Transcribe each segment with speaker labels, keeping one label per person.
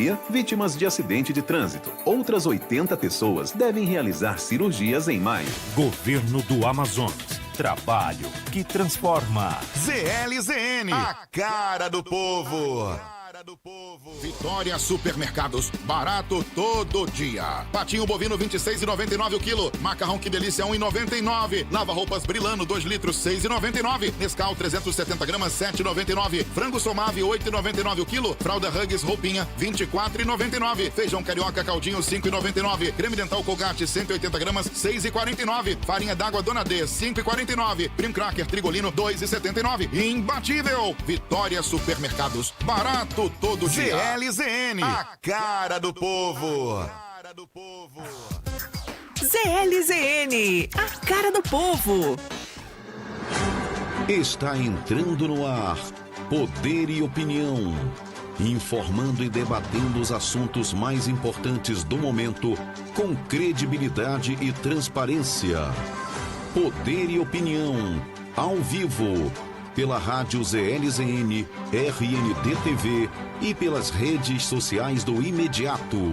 Speaker 1: maioria vítimas de acidente de trânsito. Outras 80 pessoas devem realizar cirurgias em maio.
Speaker 2: Governo do Amazonas. Trabalho que transforma.
Speaker 3: ZLZN, a cara do povo. Vitória Supermercados, barato todo dia. Patinho bovino 26,99 o quilo. Macarrão que delícia 1,99. Lava roupas Brilano 2 litros 6,99. Nescau 370 gramas 7,99. Frango Somave 8,99 o quilo. Fralda Huggies roupinha 24,99. Feijão carioca caldinho 5,99. Creme dental Colgate 180 gramas 6,49. Farinha d'água Dona D 5,49. Prim Cracker Trigolino 2,79. Imbatível. Vitória Supermercados, barato todo dia. ZLZN, a cara do povo.
Speaker 4: ZLZN, a cara do povo.
Speaker 5: Está entrando no ar Poder e Opinião, informando e debatendo os assuntos mais importantes do momento com credibilidade e transparência. Poder e Opinião, ao vivo, pela rádio ZLZN, RND-TV e pelas redes sociais do Imediato.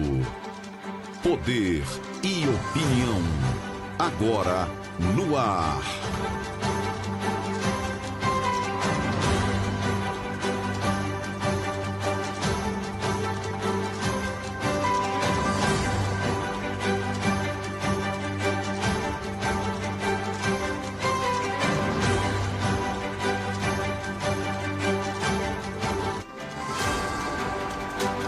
Speaker 5: Poder e Opinião, agora no ar.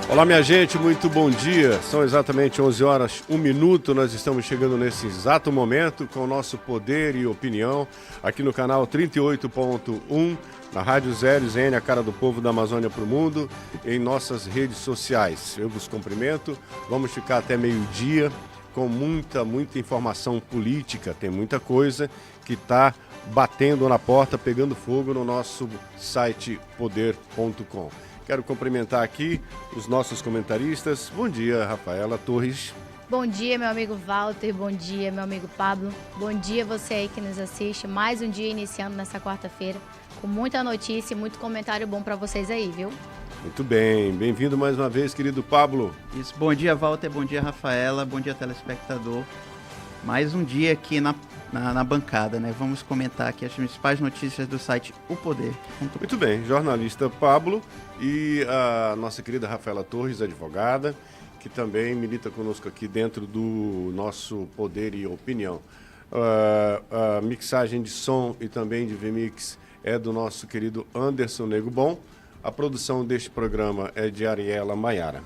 Speaker 6: Olá, minha gente, muito bom dia. São exatamente 11 horas, 1 minuto. Nós estamos chegando nesse exato momento com o nosso Poder e Opinião aqui no canal 38.1, na Rádio ZLZN, a cara do povo da Amazônia para o mundo, em nossas redes sociais. Eu vos cumprimento. Vamos ficar até meio-dia com muita informação política. Tem muita coisa que está batendo na porta, pegando fogo no nosso site poder.com. Quero cumprimentar aqui os nossos comentaristas. Bom dia, Rafaela Torres.
Speaker 7: Bom dia, meu amigo Walter. Bom dia, meu amigo Pablo. Bom dia você aí que nos assiste. Mais um dia iniciando nessa quarta-feira, com muita notícia e muito comentário bom para vocês aí, viu?
Speaker 6: Muito bem. Bem-vindo mais uma vez, querido Pablo.
Speaker 8: Isso. Bom dia, Walter. Bom dia, Rafaela. Bom dia, telespectador. Mais um dia aqui na bancada, né? Vamos comentar aqui as principais notícias do site O Poder.
Speaker 6: Muito bem, jornalista Pablo e a nossa querida Rafaela Torres, advogada, que também milita conosco aqui dentro do nosso Poder e Opinião. A mixagem de som e também de VMix é do nosso querido Anderson Nego Bom. A produção deste programa é de Ariela Maiara.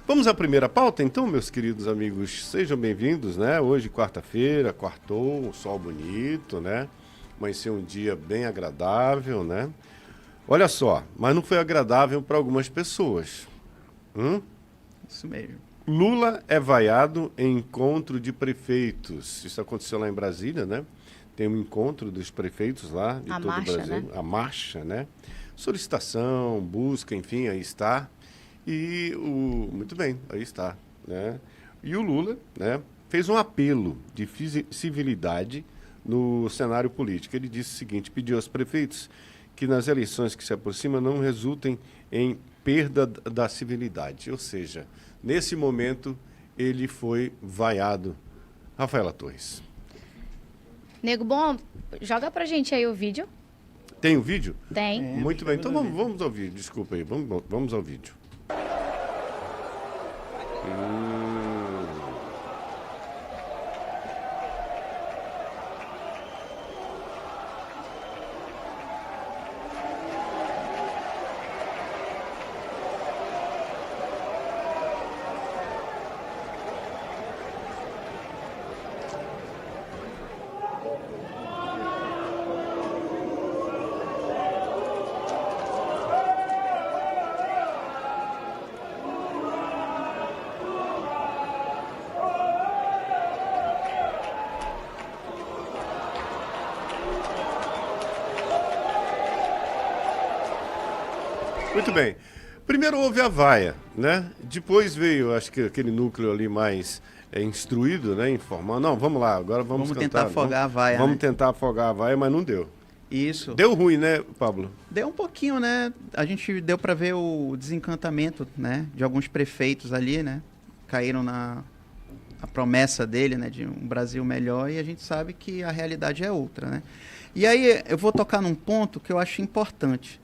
Speaker 6: Vamos à primeira pauta, então, meus queridos amigos. Sejam bem-vindos, né? Hoje, quarta-feira, quartou, um sol bonito, né? Amanheceu um dia bem agradável, né? Olha só, mas não foi agradável para algumas pessoas.
Speaker 8: Isso mesmo.
Speaker 6: Lula é vaiado em encontro de prefeitos. Isso aconteceu lá em Brasília, né? Tem um encontro dos prefeitos lá de todo o Brasil. Né? A marcha, né? Solicitação, busca, enfim, aí está. Muito bem, aí está, né? E o Lula, né, fez um apelo de civilidade no cenário político. Ele disse o seguinte: pediu aos prefeitos que nas eleições que se aproximam não resultem em perda da civilidade. Ou seja, nesse momento ele foi vaiado. Rafaela Torres.
Speaker 7: Nego Bom, joga pra gente aí o vídeo.
Speaker 6: Tem o vídeo?
Speaker 7: Tem.
Speaker 6: Muito bem, então vamos ao vídeo, desculpa aí, vamos ao vídeo. Muito bem. Primeiro houve a vaia, né? Depois veio, acho que aquele núcleo ali mais instruído, né? Informando. Não, vamos lá, agora vamos cantar.
Speaker 8: Tentar afogar a vaia.
Speaker 6: Vamos tentar afogar a vaia, mas não deu.
Speaker 8: Isso.
Speaker 6: Deu ruim, né, Pablo?
Speaker 8: Deu um pouquinho, né? A gente deu para ver o desencantamento, né, de alguns prefeitos ali, né? Caíram na a promessa dele, né, de um Brasil melhor, e a gente sabe que a realidade é outra, né? E aí eu vou tocar num ponto que eu acho importante,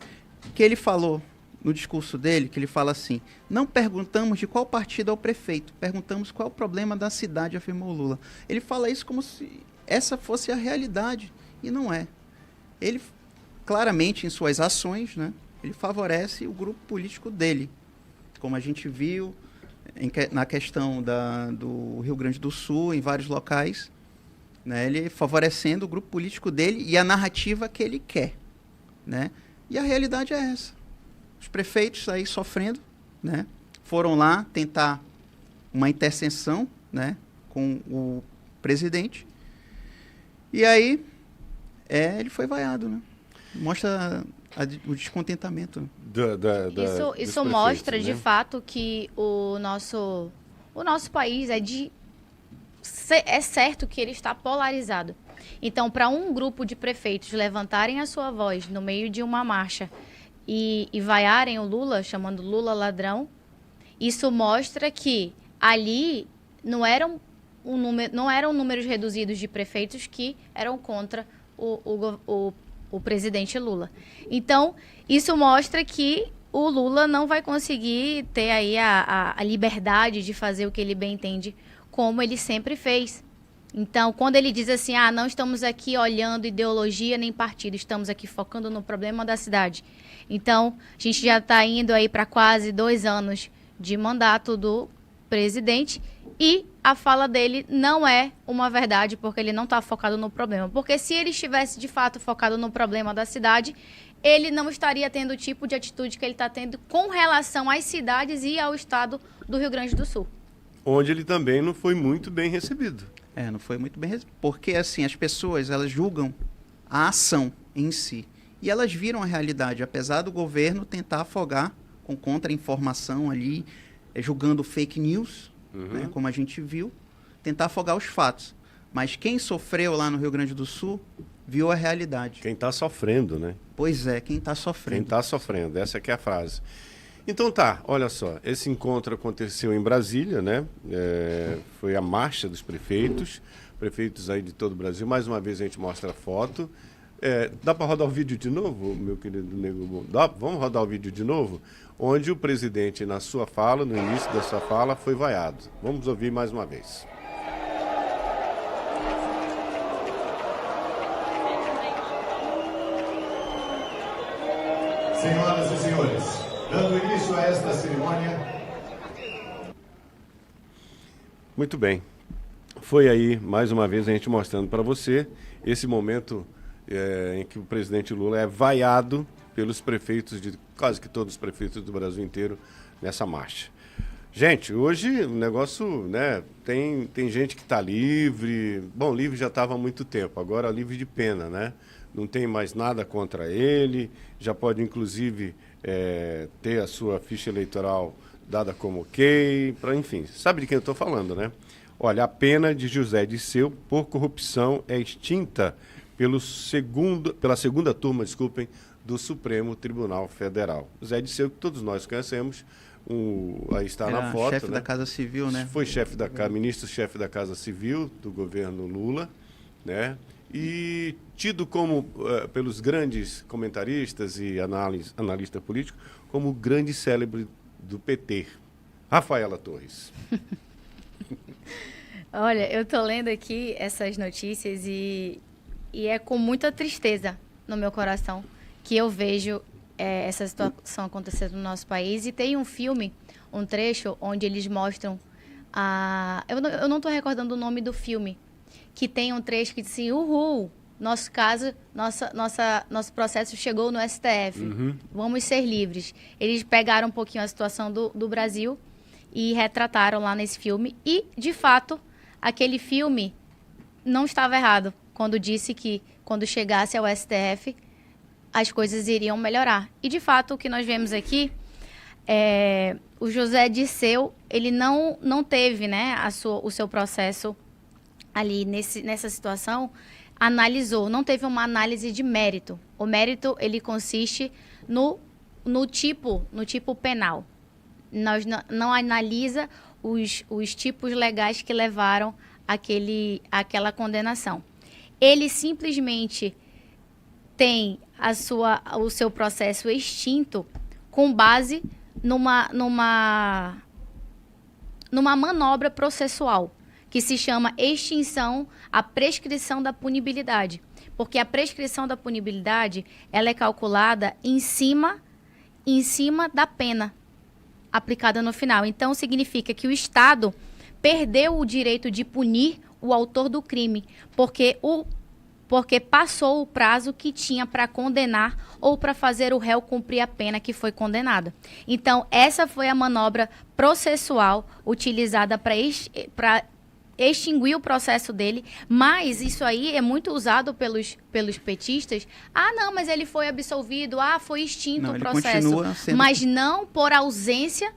Speaker 8: que ele falou no discurso dele, que ele fala assim: não perguntamos de qual partido é o prefeito, perguntamos qual é o problema da cidade, afirmou Lula. Ele fala isso como se essa fosse a realidade, e não é. Ele, claramente, em suas ações, né, ele favorece o grupo político dele, como a gente viu na questão do Rio Grande do Sul, em vários locais, né, ele favorecendo o grupo político dele e a narrativa que ele quer, né? E a realidade é essa. Os prefeitos aí sofrendo, né, foram lá tentar uma intercessão, né, com o presidente, e aí ele foi vaiado, né? Mostra o descontentamento.
Speaker 7: Isso mostra, né, de fato, que o nosso país é certo que ele está polarizado. Então, para um grupo de prefeitos levantarem a sua voz no meio de uma marcha e vaiarem o Lula, chamando Lula ladrão, isso mostra que ali não eram números reduzidos de prefeitos que eram contra o presidente Lula. Então, isso mostra que o Lula não vai conseguir ter aí a liberdade de fazer o que ele bem entende, como ele sempre fez. Então, quando ele diz assim, não estamos aqui olhando ideologia nem partido, estamos aqui focando no problema da cidade. Então, a gente já está indo aí para quase 2 anos de mandato do presidente, e a fala dele não é uma verdade, porque ele não está focado no problema. Porque se ele estivesse, de fato, focado no problema da cidade, ele não estaria tendo o tipo de atitude que ele está tendo com relação às cidades e ao estado do Rio Grande do Sul.
Speaker 6: Onde ele também não foi muito bem recebido.
Speaker 8: Não foi muito bem recebido. Porque, assim, as pessoas, elas julgam a ação em si. E elas viram a realidade, apesar do governo tentar afogar com contra-informação ali, julgando fake news, né, como a gente viu, tentar afogar os fatos. Mas quem sofreu lá no Rio Grande do Sul viu a realidade.
Speaker 6: Quem está sofrendo, né?
Speaker 8: Pois é, quem está sofrendo.
Speaker 6: Quem está sofrendo, essa que é a frase. Então tá, olha só, esse encontro aconteceu em Brasília, né? Foi a marcha dos prefeitos aí de todo o Brasil. Mais uma vez a gente mostra a foto. Dá para rodar o vídeo de novo, meu querido Nego? Vamos rodar o vídeo de novo? Onde o presidente, na sua fala, no início da sua fala, foi vaiado. Vamos ouvir mais uma vez.
Speaker 9: Senhoras e senhores, dando início a esta cerimônia.
Speaker 6: Muito bem. Foi aí, mais uma vez, a gente mostrando para você esse momento em que o presidente Lula é vaiado pelos prefeitos, quase que todos os prefeitos do Brasil inteiro, nessa marcha. Gente, hoje o negócio, né, tem gente que está livre. Bom, livre já estava há muito tempo, agora livre de pena, né? Não tem mais nada contra ele, já pode, inclusive, ter a sua ficha eleitoral dada como ok, enfim, sabe de quem eu estou falando, né? Olha, a pena de José Disseu por corrupção é extinta pela segunda turma, do Supremo Tribunal Federal. José Disseu, que todos nós conhecemos, aí está na foto.
Speaker 8: Chefe da Casa Civil, né?
Speaker 6: Foi ministro-chefe da Casa Civil do governo Lula, né? E tido como, pelos grandes comentaristas e analistas políticos, como o grande célebre do PT, Rafaela Torres.
Speaker 7: Olha, eu tô lendo aqui essas notícias e é com muita tristeza no meu coração que eu vejo essa situação acontecendo no nosso país. E tem um filme, um trecho, onde eles mostram eu não estou recordando o nome do filme, que tem um trecho que diz assim, uhul, nosso caso, nosso processo chegou no STF, vamos ser livres. Eles pegaram um pouquinho a situação do Brasil e retrataram lá nesse filme. E, de fato, aquele filme não estava errado quando disse que, quando chegasse ao STF, as coisas iriam melhorar. E, de fato, o que nós vemos aqui, o José Disseu, ele não teve, né, o seu processo ali nessa situação analisou, não teve uma análise de mérito. O mérito, ele consiste no tipo penal. Nós não analisa os tipos legais que levaram àquela condenação. Ele simplesmente tem o seu processo extinto com base numa manobra processual, que se chama extinção, a prescrição da punibilidade. Porque a prescrição da punibilidade, ela é calculada em cima da pena aplicada no final. Então, significa que o Estado perdeu o direito de punir o autor do crime, porque passou o prazo que tinha para condenar ou para fazer o réu cumprir a pena que foi condenada. Então, essa foi a manobra processual utilizada para extinguir o processo dele, mas isso aí é muito usado pelos petistas. Ah, não, mas ele foi absolvido, foi extinto o processo. Mas não por ausência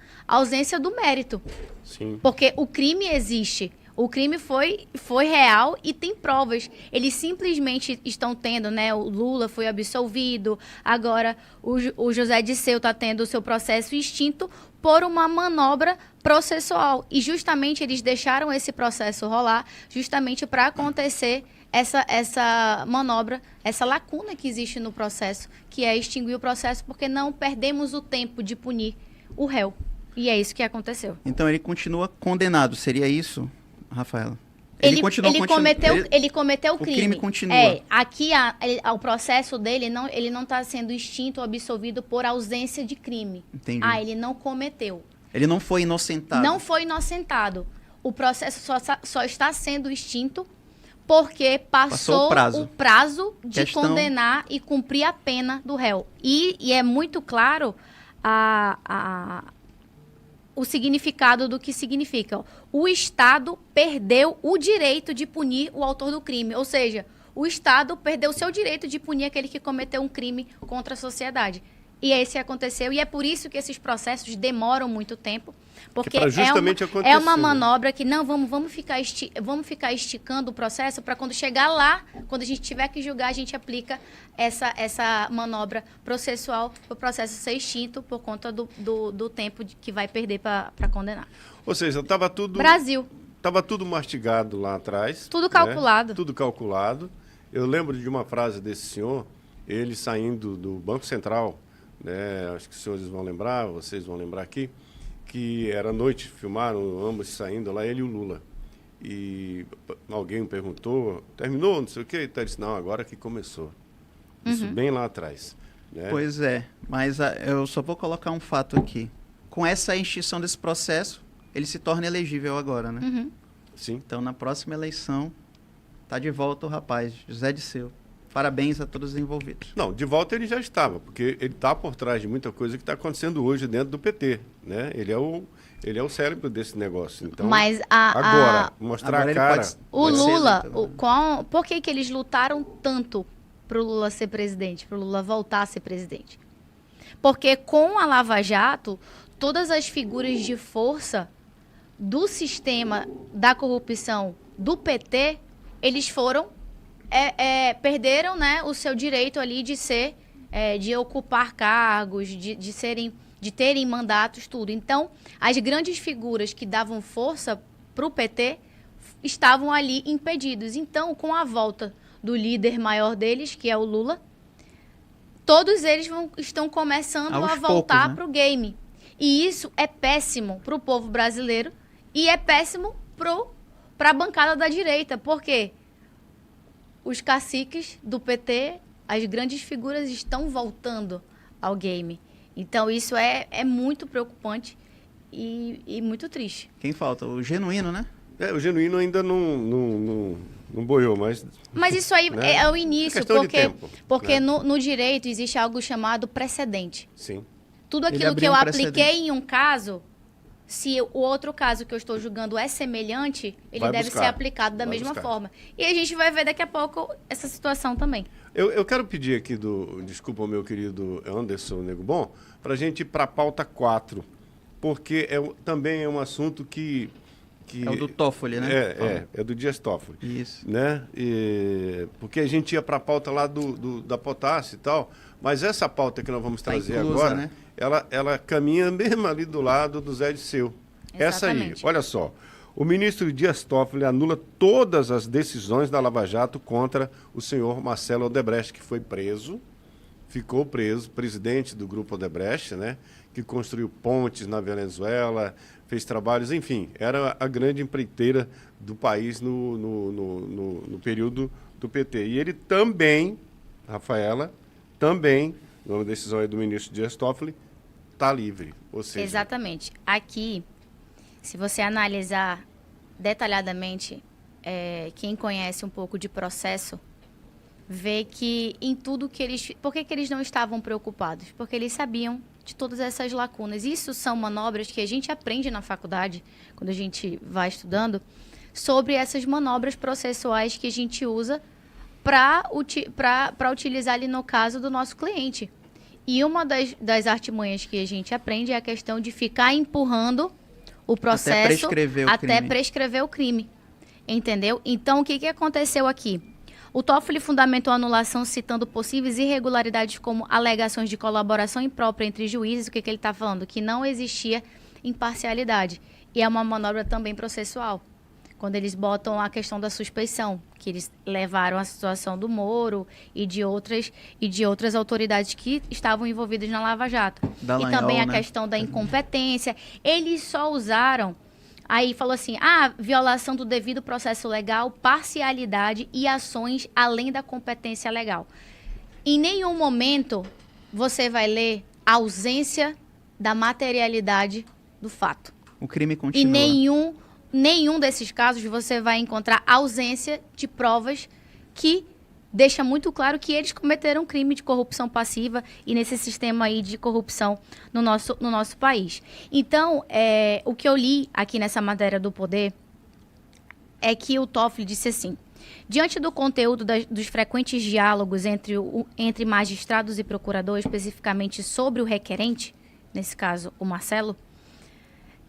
Speaker 7: do mérito.
Speaker 6: Sim.
Speaker 7: Porque o crime existe. O crime foi real e tem provas. Eles simplesmente estão tendo, né? O Lula foi absolvido, agora o José Disseu está tendo o seu processo extinto por uma manobra processual. E justamente eles deixaram esse processo rolar justamente para acontecer essa manobra, essa lacuna que existe no processo, que é extinguir o processo porque não perdemos o tempo de punir o réu. E é isso que aconteceu.
Speaker 8: Então ele continua condenado, seria isso, Rafaela?
Speaker 7: Ele cometeu o crime.
Speaker 8: O crime continua.
Speaker 7: Aqui o processo dele, ele não está sendo extinto ou absolvido por ausência de crime.
Speaker 8: Entendi.
Speaker 7: Ele não cometeu.
Speaker 8: Ele não foi inocentado.
Speaker 7: Não foi inocentado. O processo só está sendo extinto porque passou o prazo de condenar e cumprir a pena do réu. E é muito claro o significado do que significa. O Estado perdeu o direito de punir o autor do crime. Ou seja, o Estado perdeu o seu direito de punir aquele que cometeu um crime contra a sociedade. E é isso que aconteceu. E é por isso que esses processos demoram muito tempo. Porque é uma manobra que, não, vamos ficar esticando o processo para quando chegar lá, quando a gente tiver que julgar, a gente aplica essa manobra processual para o processo ser extinto por conta do tempo que vai perder para condenar.
Speaker 6: Ou seja, estava tudo...
Speaker 7: Brasil.
Speaker 6: Estava tudo mastigado lá atrás.
Speaker 7: Tudo calculado.
Speaker 6: Né? Tudo calculado. Eu lembro de uma frase desse senhor, ele saindo do Banco Central, né? Acho que os senhores vão lembrar, vocês vão lembrar aqui, que era noite, filmaram ambos saindo lá, ele e o Lula. E alguém perguntou, terminou, não sei o quê? Ele disse, não, agora que começou. Isso bem lá atrás. Né?
Speaker 8: Pois é, mas eu só vou colocar um fato aqui. Com essa extinção desse processo, ele se torna elegível agora, né?
Speaker 7: Uhum.
Speaker 6: Sim.
Speaker 8: Então, na próxima eleição, tá de volta o rapaz, José Disseu. Parabéns a todos os envolvidos.
Speaker 6: Não, de volta ele já estava, porque ele está por trás de muita coisa que está acontecendo hoje dentro do PT, né? Ele é o cérebro desse negócio. Então,
Speaker 7: mas
Speaker 6: agora, mostrar
Speaker 8: agora
Speaker 6: a cara...
Speaker 7: O Lula, por que eles lutaram tanto para o Lula ser presidente, para o Lula voltar a ser presidente? Porque com a Lava Jato, todas as figuras de força do sistema da corrupção do PT, eles perderam, né, o seu direito ali de de ocupar cargos, de terem mandatos, tudo. Então, as grandes figuras que davam força para o PT estavam ali impedidos. Então, com a volta do líder maior deles, que é o Lula, todos eles estão começando a voltar para o game. E isso é péssimo para o povo brasileiro e é péssimo para a bancada da direita. Por quê? Os caciques do PT, as grandes figuras estão voltando ao game. Então, isso é muito preocupante e muito triste.
Speaker 8: Quem falta? O Genuíno, né?
Speaker 6: O Genuíno ainda não boiou, mas...
Speaker 7: Mas isso aí
Speaker 6: né?
Speaker 7: é o início, porque
Speaker 6: né?
Speaker 7: no direito existe algo chamado precedente.
Speaker 6: Sim.
Speaker 7: Tudo aquilo que eu apliquei em um caso, se o outro caso que eu estou julgando é semelhante, ele deve ser aplicado da mesma forma. E a gente vai ver daqui a pouco essa situação também.
Speaker 6: Eu quero pedir aqui desculpa ao meu querido Anderson Nego Bom, para a gente ir para a pauta 4, porque também é um assunto que
Speaker 8: É o do Toffoli, né?
Speaker 6: É do Dias Toffoli.
Speaker 8: Isso.
Speaker 6: Né? Porque a gente ia para a pauta lá da Potássio e tal, mas essa pauta que nós vamos trazer
Speaker 8: inclusa,
Speaker 6: agora,
Speaker 8: né?
Speaker 6: ela caminha mesmo ali do lado do Zé Disseu. Essa aí, olha só. O ministro Dias Toffoli anula todas as decisões da Lava Jato contra o senhor Marcelo Odebrecht, que foi preso, ficou preso, presidente do grupo Odebrecht, né? Que construiu pontes na Venezuela, fez trabalhos, enfim, era a grande empreiteira do país no período do PT. E ele também, Rafaela, numa decisão aí do ministro Dias Toffoli, está livre. Ou seja,
Speaker 7: exatamente. Aqui, se você analisar detalhadamente, quem conhece um pouco de processo, vê que em tudo que eles... Por que eles não estavam preocupados? Porque eles sabiam de todas essas lacunas. Isso são manobras que a gente aprende na faculdade, quando a gente vai estudando, sobre essas manobras processuais que a gente usa para utilizar ali no caso do nosso cliente. E uma das artimanhas que a gente aprende é a questão de ficar empurrando o processo até prescrever o crime. Entendeu? Então, o que aconteceu aqui? O Toffoli fundamentou a anulação citando possíveis irregularidades como alegações de colaboração imprópria entre juízes. O que ele está falando? Que não existia imparcialidade. E é uma manobra também processual. Quando eles botam a questão da suspeição, que eles levaram a situação do Moro e de outras autoridades que estavam envolvidas na Lava Jato. E também a questão da incompetência. Eles só usaram... Aí falou assim, violação do devido processo legal, parcialidade e ações além da competência legal. Em nenhum momento você vai ler a ausência da materialidade do fato.
Speaker 8: O crime continua.
Speaker 7: E nenhum desses casos você vai encontrar ausência de provas que deixa muito claro que eles cometeram crime de corrupção passiva e nesse sistema aí de corrupção no nosso país. Então, o que eu li aqui nessa matéria do Poder é que o Toffoli disse assim: diante do conteúdo dos frequentes diálogos entre magistrados e procurador, especificamente sobre o requerente, nesse caso o Marcelo,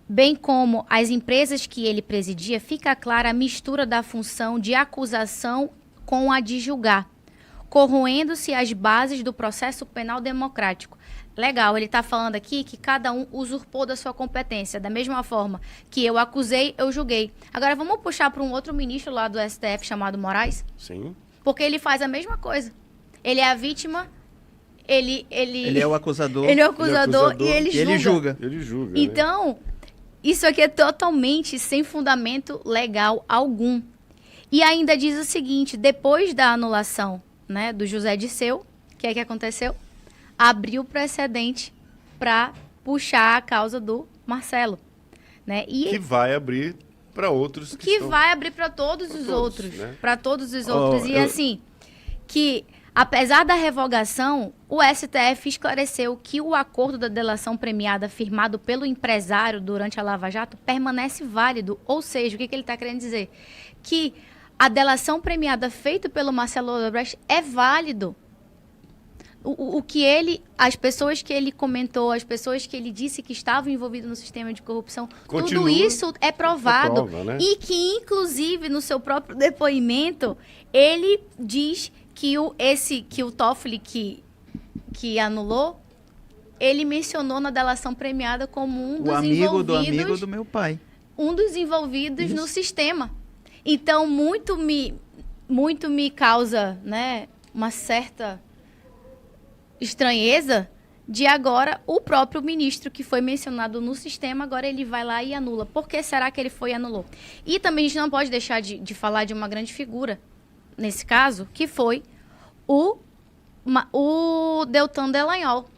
Speaker 7: bem como as empresas que ele presidia, fica clara a mistura da função de acusação com a de julgar, corroendo-se as bases do processo penal democrático. Legal, ele está falando aqui que cada um usurpou da sua competência, da mesma forma que eu acusei, eu julguei. Agora vamos puxar para um outro ministro lá do STF chamado Moraes?
Speaker 6: Sim.
Speaker 7: Porque ele faz a mesma coisa. Ele é a vítima, ele
Speaker 8: é o acusador.
Speaker 7: Ele é o acusador e ele julga.
Speaker 6: Ele julga.
Speaker 7: Então, isso aqui é totalmente sem fundamento legal algum. E ainda diz o seguinte, depois da anulação, né, do José Disseu, o que aconteceu? Abriu precedente para puxar a causa do Marcelo. Né? E
Speaker 6: que vai abrir para outros.
Speaker 7: Vai abrir para todos os outros. Né? Para todos os outros. E assim, que apesar da revogação, o STF esclareceu que o acordo da delação premiada firmado pelo empresário durante a Lava Jato permanece válido. Ou seja, o que ele está querendo dizer? Que a delação premiada feita pelo Marcelo Odebrecht é válido. As pessoas que ele comentou, as pessoas que ele disse que estavam envolvidas no sistema de corrupção, tudo isso é provado. Né? E que, inclusive, no seu próprio depoimento, ele diz que o Toffoli que anulou, ele mencionou na delação premiada como um dos envolvidos...
Speaker 8: do amigo do meu pai.
Speaker 7: Um dos envolvidos no sistema. Então, muito me causa, né, uma certa estranheza de agora o próprio ministro que foi mencionado no sistema, agora ele vai lá e anula. Por que será que ele foi e anulou? E também a gente não pode deixar de falar de uma grande figura, nesse caso, que foi o Deltan Dallagnol.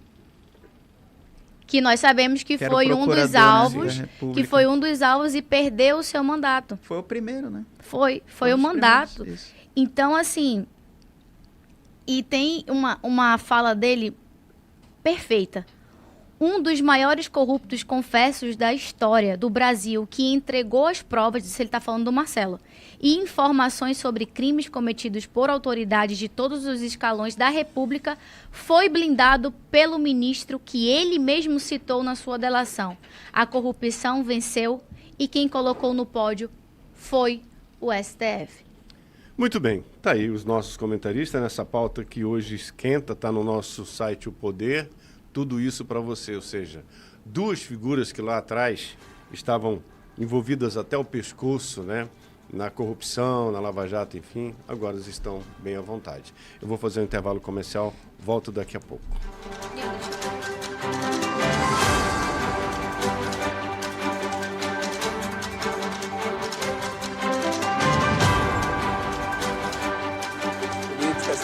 Speaker 7: Que nós sabemos que foi um dos alvos, e perdeu o seu mandato.
Speaker 8: Foi o primeiro, né?
Speaker 7: Foi o mandato. Então, assim, e tem uma fala dele perfeita. Um dos maiores corruptos confessos da história do Brasil, que entregou as provas, disso ele está falando do Marcelo, e informações sobre crimes cometidos por autoridades de todos os escalões da República, foi blindado pelo ministro que ele mesmo citou na sua delação. A corrupção venceu e quem colocou no pódio foi o STF.
Speaker 6: Muito bem, tá aí os nossos comentaristas nessa pauta que hoje esquenta, tá no nosso site O Poder, tudo isso para você, ou seja, duas figuras que lá atrás estavam envolvidas até o pescoço, né, na corrupção, na Lava Jato, enfim, agora eles estão bem à vontade. Eu vou fazer um intervalo comercial, volto daqui a pouco.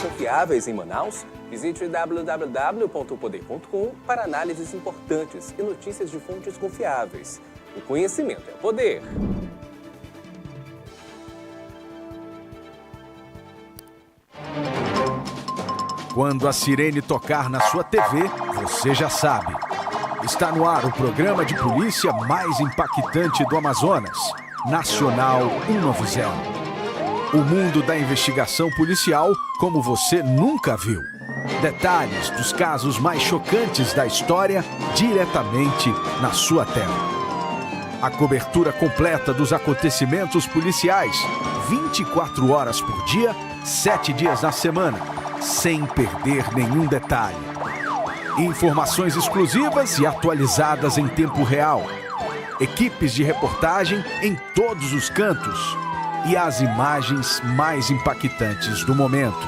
Speaker 10: Confiáveis em Manaus? Visite www.poder.com para análises importantes e notícias de fontes confiáveis. O conhecimento é poder.
Speaker 2: Quando a sirene tocar na sua TV, você já sabe. Está no ar o programa de polícia mais impactante do Amazonas, Nacional 190. O mundo da investigação policial como você nunca viu. Detalhes dos casos mais chocantes da história diretamente na sua tela. A cobertura completa dos acontecimentos policiais, 24 horas por dia, 7 dias na semana, sem perder nenhum detalhe. Informações exclusivas e atualizadas em tempo real. Equipes de reportagem em todos os cantos. E as imagens mais impactantes do momento.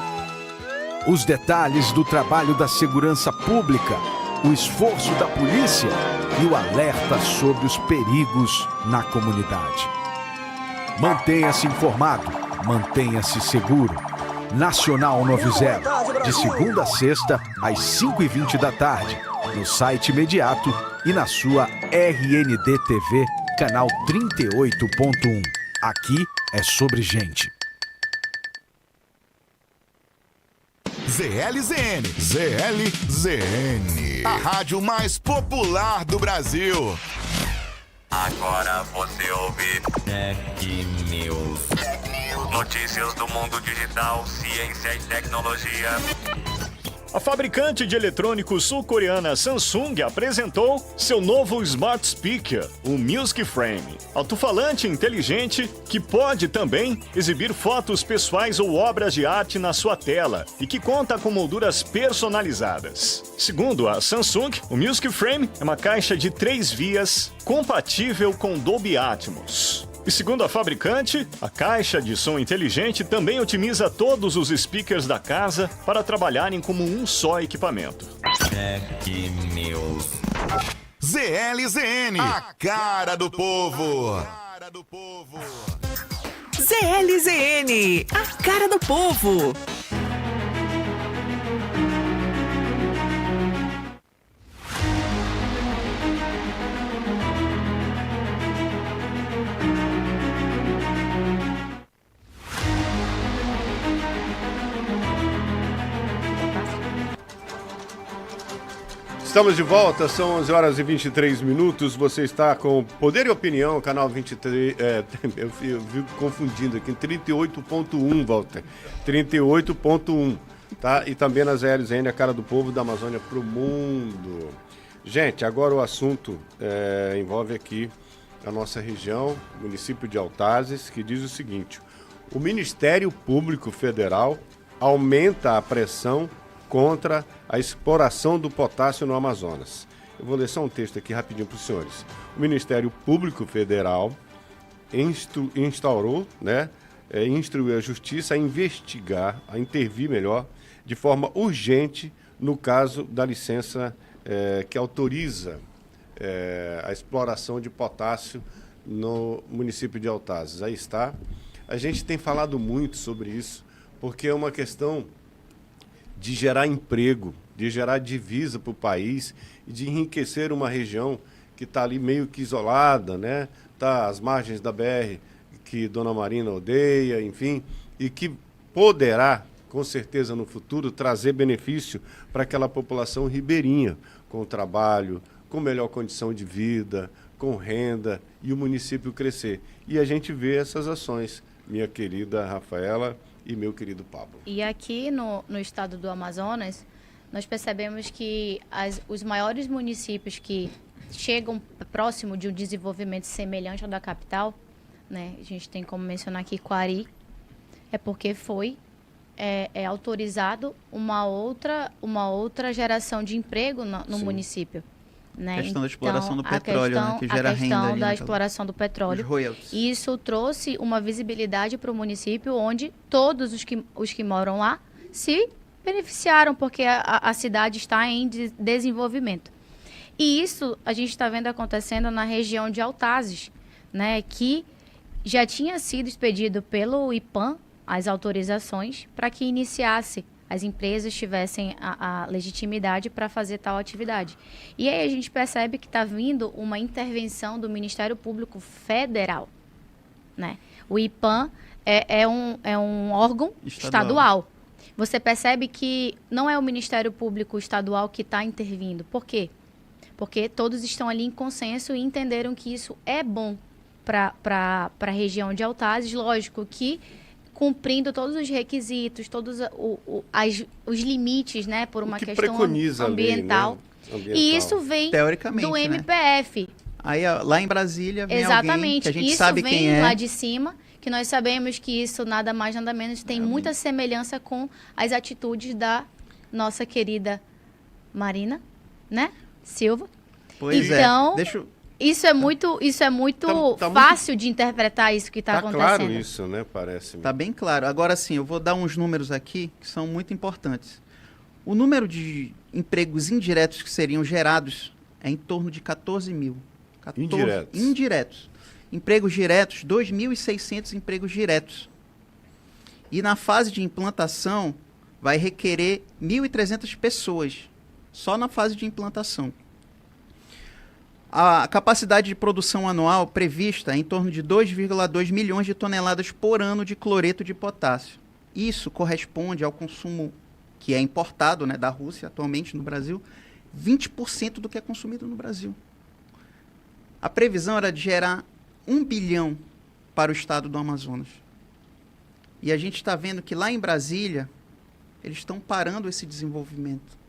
Speaker 2: Os detalhes do trabalho da segurança pública, o esforço da polícia e o alerta sobre os perigos na comunidade. Mantenha-se informado, mantenha-se seguro. Nacional 90, de segunda a sexta, às 5h20 da tarde, no site imediato e na sua RND TV, canal 38.1. Aqui é sobre gente.
Speaker 3: ZLZN. ZLZN. A rádio mais popular do Brasil.
Speaker 11: Agora você ouve Tech News. Notícias do mundo digital, ciência e tecnologia.
Speaker 12: A fabricante de eletrônicos sul-coreana Samsung apresentou seu novo Smart Speaker, o Music Frame. Alto-falante inteligente que pode também exibir fotos pessoais ou obras de arte na sua tela e que conta com molduras personalizadas. Segundo a Samsung, o Music Frame é uma caixa de 3 vias compatível com Dolby Atmos. E segundo a fabricante, a caixa de som inteligente também otimiza todos os speakers da casa para trabalharem como um só equipamento.
Speaker 11: Tech News.
Speaker 3: ZLZN, a cara do povo.
Speaker 4: ZLZN, a cara do povo.
Speaker 6: Estamos de volta, são 11 horas e 23 minutos. Você está com Poder e Opinião, canal 23. Eu vi confundindo aqui, 38.1, Walter. 38.1, tá? E também na ZLZN, a cara do povo da Amazônia pro mundo. Gente, agora o assunto envolve aqui a nossa região, município de Altazes, que diz o seguinte: o Ministério Público Federal aumenta a pressão contra a exploração do potássio no Amazonas. Eu vou ler só um texto aqui rapidinho para os senhores. O Ministério Público Federal instruiu a Justiça a investigar, a intervir melhor, de forma urgente no caso da licença que autoriza a exploração de potássio no município de Altazes. Aí está. A gente tem falado muito sobre isso, porque é uma questão de gerar emprego, de gerar divisa para o país e de enriquecer uma região que está ali meio que isolada, né? Está às margens da BR, que Dona Marina odeia, enfim, e que poderá, com certeza no futuro, trazer benefício para aquela população ribeirinha, com trabalho, com melhor condição de vida, com renda e o município crescer. E a gente vê essas ações, minha querida Rafaela e meu querido Pablo.
Speaker 7: E aqui no estado do Amazonas, nós percebemos que os maiores municípios que chegam próximo de um desenvolvimento semelhante ao da capital, né? A gente tem como mencionar aqui Quari, é porque foi autorizado uma outra geração de emprego no município. Né?
Speaker 8: A questão da exploração do petróleo, né? Que gera renda.
Speaker 7: A questão da exploração do petróleo.
Speaker 8: Os royalties.
Speaker 7: E isso trouxe uma visibilidade para o município onde todos os que moram lá se beneficiaram, porque a cidade está em desenvolvimento. E isso a gente está vendo acontecendo na região de Altazes, né? Que já tinha sido expedido pelo IPAM as autorizações para que iniciasse, as empresas tivessem a legitimidade para fazer tal atividade. E aí a gente percebe que está vindo uma intervenção do Ministério Público Federal, né? O IPAM é um órgão estadual. Você percebe que não é o Ministério Público Estadual que está intervindo. Por quê? Porque todos estão ali em consenso e entenderam que isso é bom para a região de Altazes. Lógico que cumprindo todos os requisitos, todos os limites, né, por uma questão ambiental.
Speaker 6: Lei, né?
Speaker 7: E isso vem do MPF.
Speaker 8: Né? Aí lá em Brasília vem
Speaker 7: alguém
Speaker 8: que a gente
Speaker 7: isso
Speaker 8: sabe
Speaker 7: vem
Speaker 8: quem é.
Speaker 7: Lá de cima, que nós sabemos que isso nada mais, nada menos tem muita semelhança com as atitudes da nossa querida Marina, né, Silva.
Speaker 8: Pois
Speaker 7: então, Isso é muito
Speaker 6: tá
Speaker 7: fácil de interpretar isso que está acontecendo.
Speaker 6: Tá claro isso, né? Parece.
Speaker 8: Tá bem claro. Agora sim, eu vou dar uns números aqui que são muito importantes. O número de empregos indiretos que seriam gerados é em torno de 14 mil. Indiretos. Empregos diretos, 2.600 empregos diretos. E na fase de implantação, vai requerer 1.300 pessoas. Só na fase de implantação. A capacidade de produção anual prevista é em torno de 2,2 milhões de toneladas por ano de cloreto de potássio. Isso corresponde ao consumo que é importado, né, da Rússia atualmente no Brasil, 20% do que é consumido no Brasil. A previsão era de gerar 1 bilhão para o estado do Amazonas. E a gente está vendo que lá em Brasília, eles estão parando esse desenvolvimento.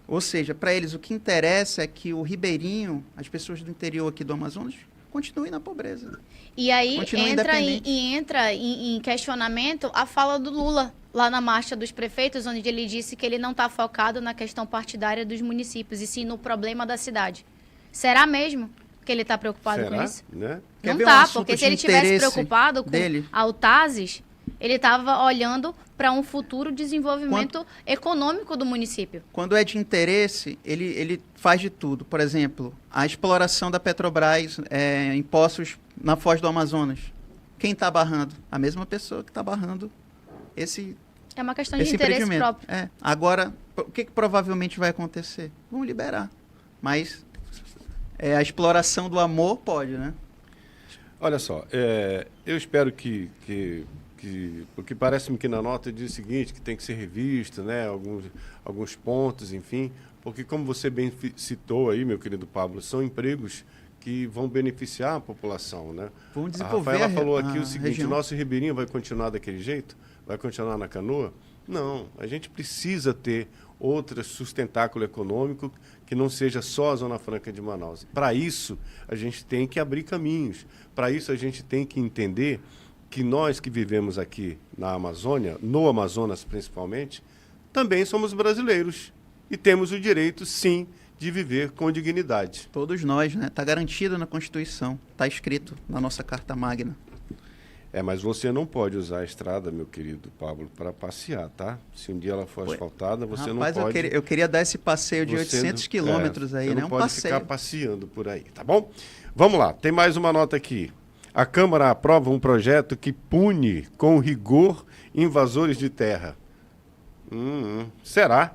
Speaker 8: Ou seja, para eles o que interessa é que o ribeirinho, as pessoas do interior aqui do Amazonas, continuem na pobreza.
Speaker 7: E aí entra em questionamento a fala do Lula, lá na marcha dos prefeitos, onde ele disse que ele não está focado na questão partidária dos municípios, e sim no problema da cidade. Será mesmo que ele está preocupado com isso?
Speaker 6: Né?
Speaker 7: Não está, porque se ele tivesse preocupado com Altazes, ele estava olhando para um futuro desenvolvimento econômico do município.
Speaker 8: Quando é de interesse, ele faz de tudo. Por exemplo, a exploração da Petrobras em poços na Foz do Amazonas. Quem está barrando? A mesma pessoa que está barrando esse
Speaker 7: É uma questão de interesse próprio.
Speaker 8: Agora, o que provavelmente vai acontecer? Vão liberar. Mas a exploração do amor pode, né?
Speaker 6: Olha só, eu espero porque parece-me que na nota diz o seguinte, que tem que ser revisto, né, alguns pontos, enfim, porque como você bem citou aí, meu querido Pablo, são empregos que vão beneficiar a população, né?
Speaker 8: Vão desenvolver
Speaker 6: a Rafaela falou aqui o seguinte,
Speaker 8: região.
Speaker 6: O nosso ribeirinho vai continuar daquele jeito? Vai continuar na canoa? Não, a gente precisa ter outro sustentáculo econômico que não seja só a Zona Franca de Manaus. Para isso, a gente tem que abrir caminhos. Para isso, a gente tem que entender que nós que vivemos aqui na Amazônia, no Amazonas principalmente, também somos brasileiros e temos o direito, sim, de viver com dignidade.
Speaker 8: Todos nós, né? Está garantido na Constituição, está escrito na nossa Carta Magna.
Speaker 6: Mas você não pode usar a estrada, meu querido Pablo, para passear, tá? Se um dia ela for asfaltada, você não pode...
Speaker 8: Eu queria dar esse passeio de 800 quilômetros aí, né?
Speaker 6: Não pode ficar passeando por aí, tá bom? Vamos lá, tem mais uma nota aqui. A Câmara aprova um projeto que pune com rigor invasores de terra. Será?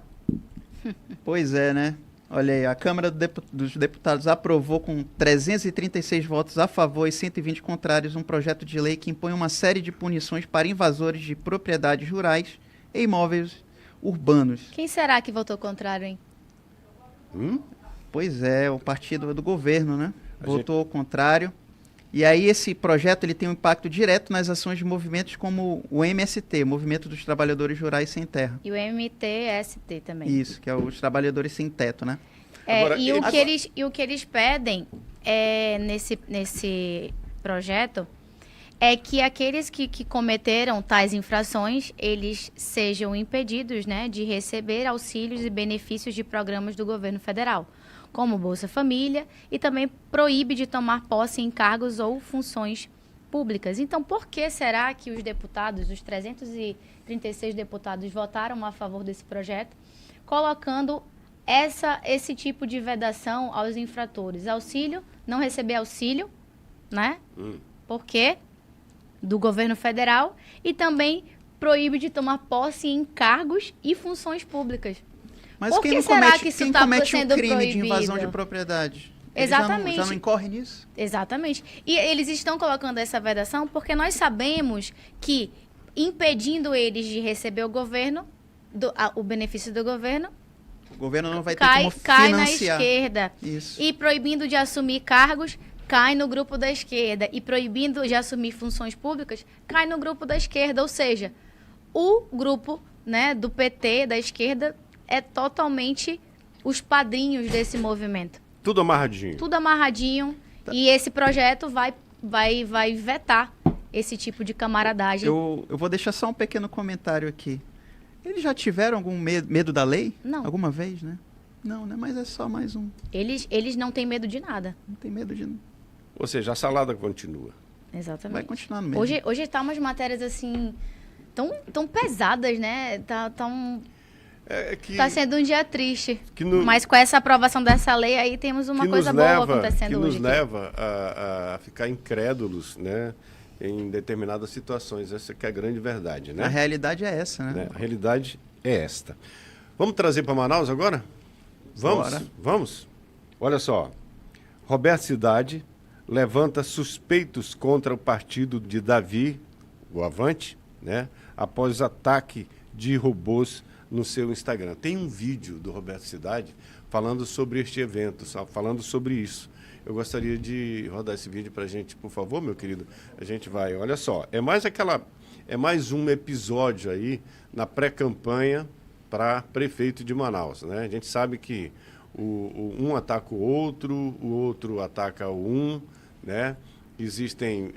Speaker 8: Pois é, né? Olha aí, a Câmara dos Deputados aprovou com 336 votos a favor e 120 contrários um projeto de lei que impõe uma série de punições para invasores de propriedades rurais e imóveis urbanos.
Speaker 7: Quem será que votou contrário, hein?
Speaker 8: Pois é, o partido do governo, né? Votou contrário. E aí esse projeto ele tem um impacto direto nas ações de movimentos como o MST, Movimento dos Trabalhadores Rurais Sem Terra.
Speaker 7: E o MTST também.
Speaker 8: Isso, que é os Trabalhadores Sem Teto, né?
Speaker 6: Agora,
Speaker 7: e o que eles pedem nesse projeto é que aqueles que cometeram tais infrações, eles sejam impedidos, né, de receber auxílios e benefícios de programas do governo federal, como Bolsa Família, e também proíbe de tomar posse em cargos ou funções públicas. Então, por que será que os deputados, os 336 deputados, votaram a favor desse projeto, colocando esse tipo de vedação aos infratores? Auxílio, não receber auxílio, né? Por quê? Do governo federal, e também proíbe de tomar posse em cargos e funções públicas.
Speaker 8: Mas
Speaker 7: por
Speaker 8: quem
Speaker 7: que
Speaker 8: não
Speaker 7: será
Speaker 8: comete,
Speaker 7: que isso
Speaker 8: quem
Speaker 7: está
Speaker 8: comete
Speaker 7: sendo
Speaker 8: um crime
Speaker 7: proibido?
Speaker 8: de invasão de propriedade?
Speaker 7: Exatamente.
Speaker 8: Já não incorre nisso?
Speaker 7: Exatamente. E eles estão colocando essa vedação porque nós sabemos que, impedindo eles de receber o governo, o benefício do governo,
Speaker 8: o governo não vai ter como
Speaker 7: cai
Speaker 8: financiar.
Speaker 7: Na esquerda.
Speaker 8: Isso.
Speaker 7: E proibindo de assumir cargos, cai no grupo da esquerda. E proibindo de assumir funções públicas, cai no grupo da esquerda. Ou seja, o grupo, né, do PT, da esquerda, é totalmente os padrinhos desse movimento.
Speaker 6: Tudo amarradinho.
Speaker 7: Tudo amarradinho. Tá. E esse projeto vai vetar esse tipo de camaradagem.
Speaker 8: Eu vou deixar só um pequeno comentário aqui. Eles já tiveram algum medo da lei?
Speaker 7: Não.
Speaker 8: Alguma vez, né? Não, né? Mas é só mais um.
Speaker 7: Eles não têm medo de nada.
Speaker 8: Não tem medo de...
Speaker 6: Ou seja, a salada continua.
Speaker 7: Exatamente.
Speaker 8: Vai continuar no mesmo.
Speaker 7: Hoje tá umas matérias assim tão pesadas, né? Tá sendo um dia triste. Mas com essa aprovação dessa lei aí temos uma coisa boa acontecendo hoje.
Speaker 6: Que nos leva a ficar incrédulos, né? Em determinadas situações. Essa que é a grande verdade, né?
Speaker 8: A realidade é essa, né?
Speaker 6: A realidade é esta. Vamos trazer para Manaus agora? Vamos?
Speaker 8: Bora.
Speaker 6: Vamos? Olha só. Roberto Cidade levanta suspeitos contra o partido de Davi, o Avante, né? Após ataque de robôs no seu Instagram. Tem um vídeo do Roberto Cidade falando sobre este evento, falando sobre isso. Eu gostaria de rodar esse vídeo para a gente, por favor, meu querido. A gente vai, olha só, é mais um episódio aí na pré-campanha para prefeito de Manaus, né? A gente sabe que um ataca o outro ataca o um, né? Existem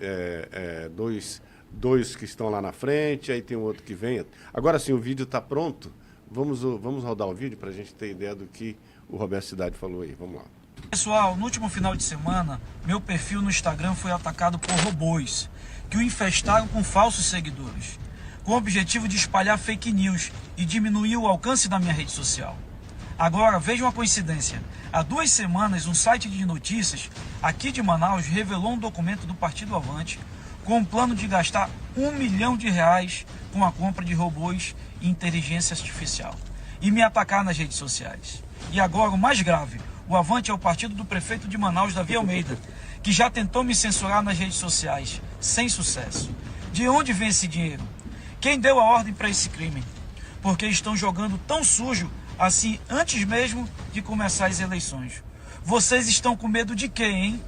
Speaker 6: dois que estão lá na frente, aí tem um outro que vem. Agora sim, o vídeo está pronto. Vamos rodar o vídeo para a gente ter ideia do que o Roberto Cidade falou aí. Vamos lá.
Speaker 13: Pessoal, no último final de semana, meu perfil no Instagram foi atacado por robôs que o infestaram com falsos seguidores, com o objetivo de espalhar fake news e diminuir o alcance da minha rede social. Agora, veja uma coincidência. Há 2 semanas, um site de notícias aqui de Manaus revelou um documento do Partido Avante com um plano de gastar R$1 milhão com a compra de robôs e inteligência artificial e me atacar nas redes sociais. E agora, o mais grave, o Avante é o partido do prefeito de Manaus, Davi Almeida, que já tentou me censurar nas redes sociais, sem sucesso. De onde vem esse dinheiro? Quem deu a ordem para esse crime? Porque estão jogando tão sujo assim antes mesmo de começar as eleições. Vocês estão com medo de quê, hein?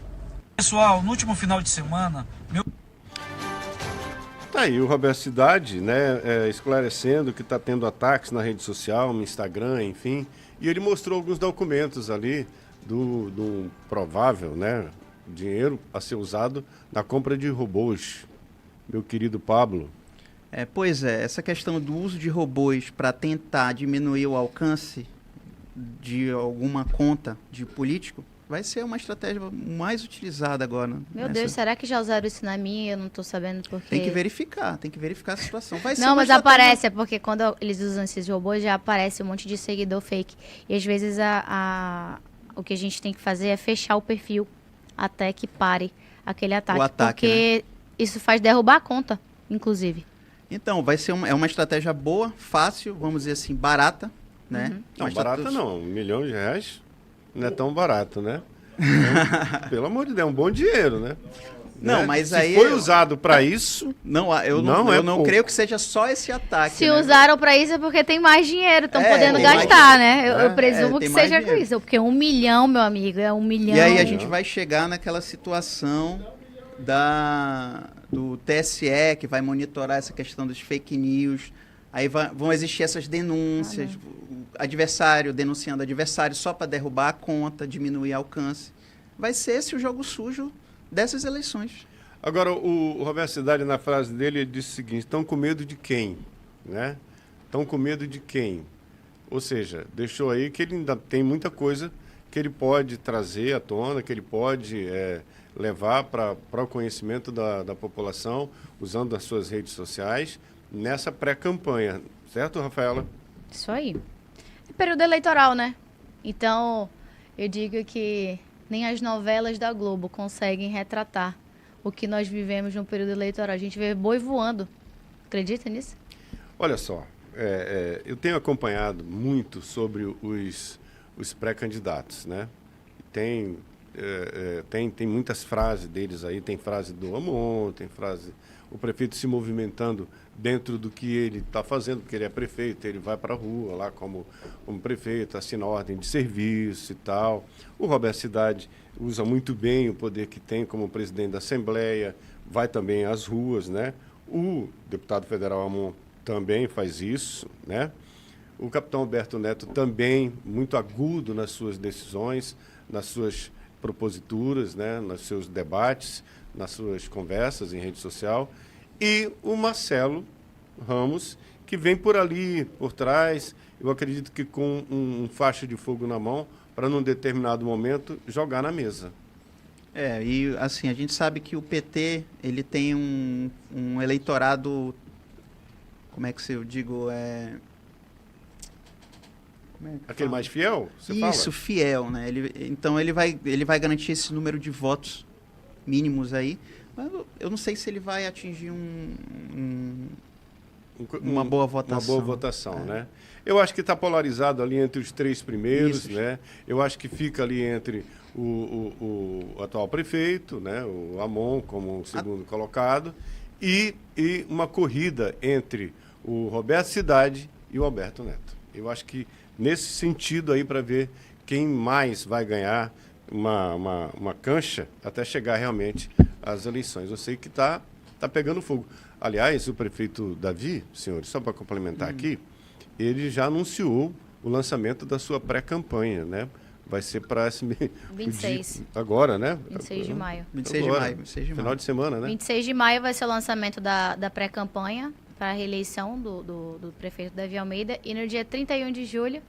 Speaker 13: Pessoal, no último final de semana...
Speaker 6: Tá aí o Roberto Cidade, né, esclarecendo que está tendo ataques na rede social, no Instagram, enfim... E ele mostrou alguns documentos ali do provável, né, dinheiro a ser usado na compra de robôs. Meu querido Pablo.
Speaker 8: Pois é, essa questão do uso de robôs para tentar diminuir o alcance de alguma conta de político vai ser uma estratégia mais utilizada agora.
Speaker 7: Meu Deus, será que já usaram isso na minha e eu não estou sabendo por quê?
Speaker 8: Tem que verificar a situação.
Speaker 7: Não, mas aparece, é porque quando eles usam esses robôs já aparece um monte de seguidor fake. E às vezes o que a gente tem que fazer é fechar o perfil até que pare aquele ataque. Porque isso faz derrubar a conta, inclusive.
Speaker 8: Então, vai ser uma estratégia boa, fácil, vamos dizer assim, barata, né?
Speaker 6: Não, barata não, R$1 milhão não é tão barato, né? Então, pelo amor de Deus, é um bom dinheiro, né?
Speaker 8: Não, mas aí...
Speaker 6: Se foi usado para isso...
Speaker 8: Eu não creio que seja só esse ataque.
Speaker 7: Se usaram para isso é porque tem mais dinheiro, estão podendo gastar, né? Eu presumo que seja com isso. Porque R$1 milhão, meu amigo, é R$1 milhão.
Speaker 8: E aí a gente vai chegar naquela situação do TSE, que vai monitorar essa questão dos fake news, Aí vão existir essas denúncias, adversário denunciando adversário só para derrubar a conta, diminuir o alcance. Vai ser esse o jogo sujo dessas eleições.
Speaker 6: Agora, o Roberto Cidade, na frase dele, ele disse o seguinte: estão com medo de quem? Né? Estão com medo de quem? Ou seja, deixou aí que ele ainda tem muita coisa que ele pode trazer à tona, que ele pode levar para o conhecimento da população, usando as suas redes sociais, nessa pré-campanha. Certo, Rafaela?
Speaker 7: Isso aí. É período eleitoral, né? Então, eu digo que nem as novelas da Globo conseguem retratar o que nós vivemos no período eleitoral. A gente vê boi voando. Acredita nisso?
Speaker 6: Olha só, eu tenho acompanhado muito sobre os pré-candidatos, né? Tem muitas frases deles aí, tem frase do Amon, tem frase... O prefeito se movimentando dentro do que ele está fazendo, porque ele é prefeito, ele vai para a rua lá como prefeito, assina ordem de serviço e tal. O Roberto Cidade usa muito bem o poder que tem como presidente da Assembleia, vai também às ruas, né? O deputado federal Amon também faz isso, né? O capitão Alberto Neto também muito agudo nas suas decisões, nas suas proposituras, né? Nos seus debates, nas suas conversas em rede social, e o Marcelo Ramos, que vem por ali, por trás, eu acredito que com um faixa de fogo na mão, para num determinado momento jogar na mesa.
Speaker 8: E assim, a gente sabe que o PT, ele tem um eleitorado, como é que eu digo,
Speaker 6: aquele mais fiel, você fala?
Speaker 8: Isso, fiel, né? Então ele vai garantir esse número de votos mínimos aí, mas eu não sei se ele vai atingir uma boa votação.
Speaker 6: Uma boa votação, né? Eu acho que está polarizado ali entre os três primeiros, né? Eu acho que fica ali entre o atual prefeito, né? O Amon como segundo colocado, e uma corrida entre o Roberto Cidade e o Alberto Neto. Eu acho que nesse sentido aí, para ver quem mais vai ganhar uma cancha até chegar realmente às eleições. Eu sei que está pegando fogo. Aliás, o prefeito Davi, senhores, só para complementar aqui, ele já anunciou o lançamento da sua pré-campanha, né? Vai ser para esse
Speaker 7: 26.
Speaker 6: Agora, né?
Speaker 7: 26 de maio.
Speaker 8: 26 de maio.
Speaker 6: Final de semana, né?
Speaker 7: 26 de maio vai ser o lançamento da pré-campanha para a reeleição do prefeito Davi Almeida. E no dia 31 de julho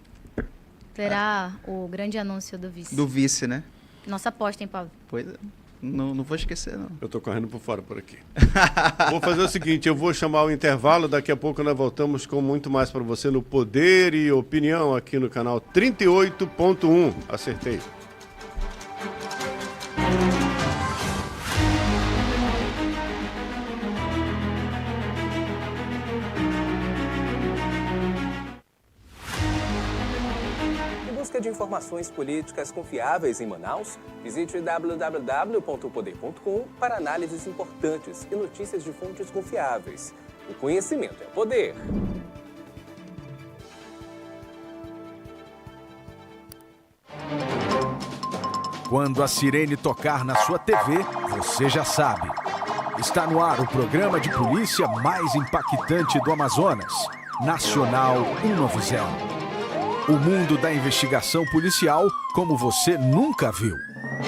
Speaker 7: terá o grande anúncio do vice.
Speaker 8: Do vice, né?
Speaker 7: Nossa aposta, hein, Paulo?
Speaker 8: Pois é. Não vou esquecer, não.
Speaker 6: Eu tô correndo por fora por aqui. Vou fazer o seguinte, eu vou chamar o intervalo, daqui a pouco nós voltamos com muito mais para você no Poder e Opinião aqui no canal 38.1. Acertei.
Speaker 10: De informações políticas confiáveis em Manaus, visite www.poder.com para análises importantes e notícias de fontes confiáveis. O conhecimento é poder.
Speaker 2: Quando a sirene tocar na sua TV, você já sabe. Está no ar o programa de polícia mais impactante do Amazonas, Nacional 190. O mundo da investigação policial como você nunca viu.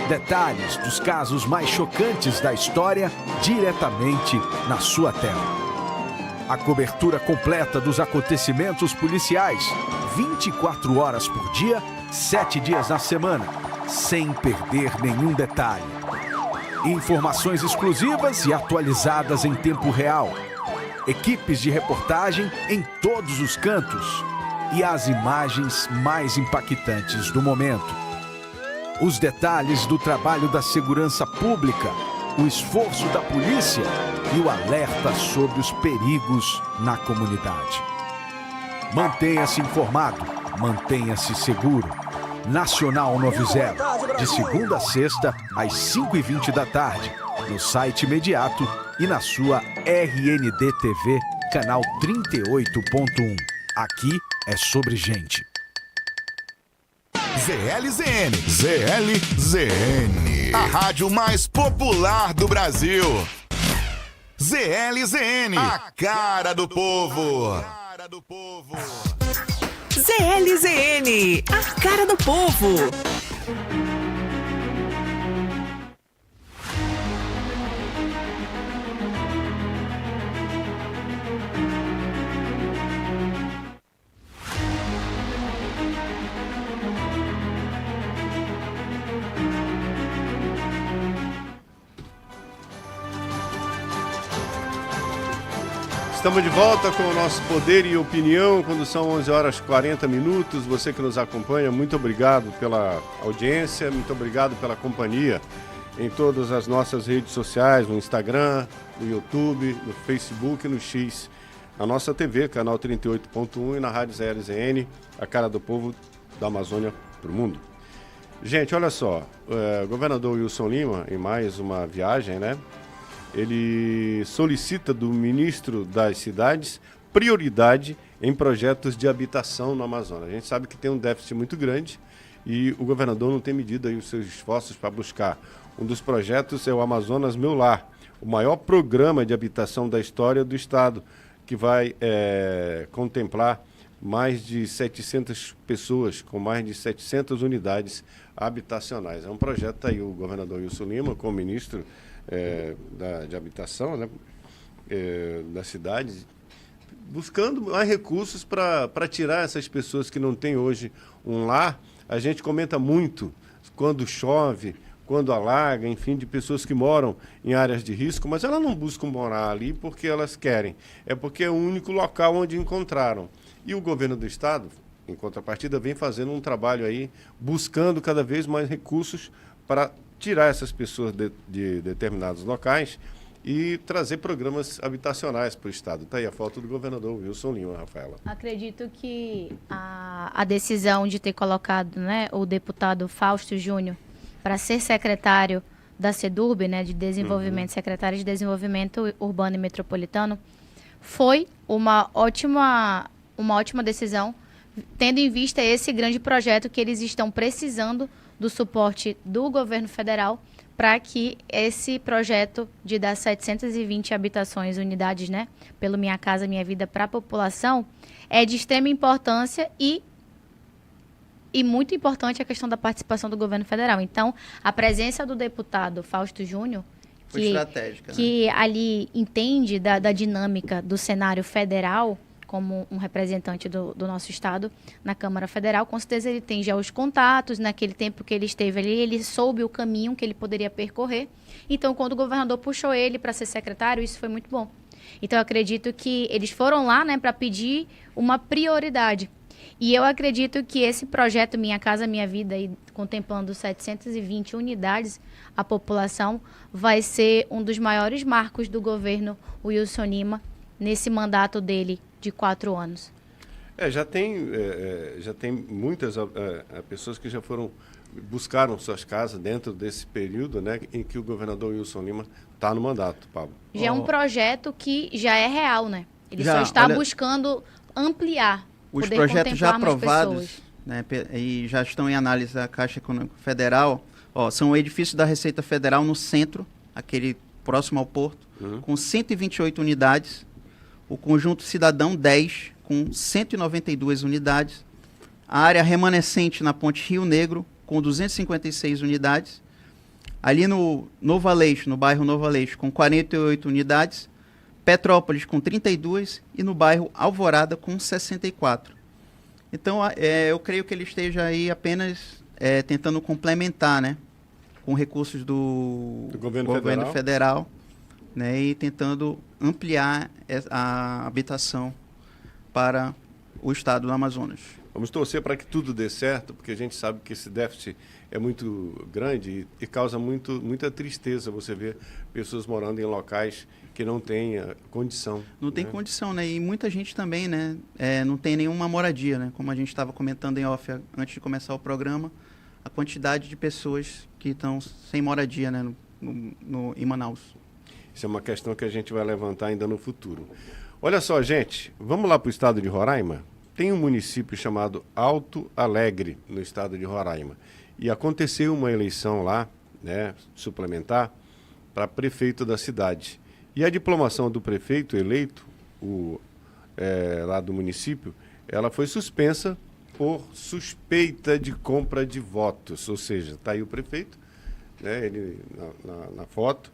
Speaker 2: Detalhes dos casos mais chocantes da história diretamente na sua tela. A cobertura completa dos acontecimentos policiais, 24 horas por dia, 7 dias na semana, sem perder nenhum detalhe. Informações exclusivas e atualizadas em tempo real. Equipes de reportagem em todos os cantos. E as imagens mais impactantes do momento. Os detalhes do trabalho da segurança pública, o esforço da polícia e o alerta sobre os perigos na comunidade. Mantenha-se informado, mantenha-se seguro. Nacional 90, de segunda a sexta, às 5h20 da tarde, no site imediato e na sua RND TV, canal 38.1. Aqui é sobre gente.
Speaker 3: ZLZN, a rádio mais popular do Brasil. ZLZN, a cara do povo. cara do povo.
Speaker 4: ZLZN, a cara do povo.
Speaker 6: Estamos de volta com o nosso Poder e Opinião, quando são 11 horas e 40 minutos. Você que nos acompanha, muito obrigado pela audiência, muito obrigado pela companhia em todas as nossas redes sociais, no Instagram, no YouTube, no Facebook e no X. A nossa TV, canal 38.1 e na Rádio ZLZN, a cara do povo da Amazônia para o mundo. Gente, olha só, o governador Wilson Lima, em mais uma viagem, né? Ele solicita do ministro das Cidades prioridade em projetos de habitação no Amazonas. A gente sabe que tem um déficit muito grande e o governador não tem medido aí os seus esforços para buscar. Um dos projetos é o Amazonas Meu Lar, o maior programa de habitação da história do estado, que vai contemplar mais de 700 pessoas, com mais de 700 unidades habitacionais. É um projeto aí, o governador Wilson Lima, com o ministro de habitação, né, das cidades, buscando mais recursos para tirar essas pessoas que não têm hoje um lar. A gente comenta muito quando chove, quando alaga, enfim, de pessoas que moram em áreas de risco, mas elas não buscam morar ali porque elas querem, é porque é o único local onde encontraram. E o governo do estado, em contrapartida, vem fazendo um trabalho aí, buscando cada vez mais recursos para tirar essas pessoas de determinados locais e trazer programas habitacionais para o estado. Está aí a foto do governador Wilson Lima, Rafaela.
Speaker 7: Acredito que a decisão de ter colocado, né, o deputado Fausto Júnior para ser secretário da SEDURB, né, de desenvolvimento, secretário de Desenvolvimento Urbano e Metropolitano, foi uma ótima decisão, tendo em vista esse grande projeto que eles estão precisando do suporte do governo federal para que esse projeto de dar 720 habitações, unidades, né, pelo Minha Casa Minha Vida para a população, é de extrema importância e muito importante a questão da participação do governo federal. Então, a presença do deputado Fausto Júnior, que ali entende da dinâmica do cenário federal, como um representante do nosso estado na Câmara Federal, com certeza ele tem já os contatos, naquele tempo que ele esteve ali, ele soube o caminho que ele poderia percorrer. Então, quando o governador puxou ele para ser secretário, isso foi muito bom. Então, eu acredito que eles foram lá, né, para pedir uma prioridade. E eu acredito que esse projeto Minha Casa Minha Vida, aí, contemplando 720 unidades, a população vai ser um dos maiores marcos do governo Wilson Lima nesse mandato dele de 4 anos.
Speaker 6: Já tem muitas pessoas que já buscaram suas casas dentro desse período, né, em que o governador Wilson Lima está no mandato, Pablo.
Speaker 7: Já é um projeto que já é real, né? Ele só está buscando ampliar,
Speaker 8: os projetos já aprovados, né, e já estão em análise da Caixa Econômica Federal, são o edifício da Receita Federal no centro, aquele próximo ao porto, com 128 unidades, o Conjunto Cidadão 10, com 192 unidades, a área remanescente na Ponte Rio Negro, com 256 unidades, ali no Novo Aleixo, no bairro Novo Aleixo, com 48 unidades, Petrópolis com 32 e no bairro Alvorada com 64. Então, eu creio que ele esteja aí apenas tentando complementar, né, com recursos do governo federal, né, e tentando ampliar a habitação para o estado do Amazonas.
Speaker 6: Vamos torcer para que tudo dê certo, porque a gente sabe que esse déficit é muito grande e causa muita tristeza você ver pessoas morando em locais que não têm condição.
Speaker 8: Não tem condição, né? E muita gente também, né, não tem nenhuma moradia, né? Como a gente estava comentando em off antes de começar o programa, a quantidade de pessoas que estão sem moradia, né, em Manaus.
Speaker 6: Isso é uma questão que a gente vai levantar ainda no futuro. Olha só, gente, vamos lá para o estado de Roraima? Tem um município chamado Alto Alegre, no estado de Roraima. E aconteceu uma eleição lá, né, suplementar, para prefeito da cidade. E a diplomação do prefeito eleito, o lá do município, ela foi suspensa por suspeita de compra de votos. Ou seja, está aí o prefeito, né, ele na foto,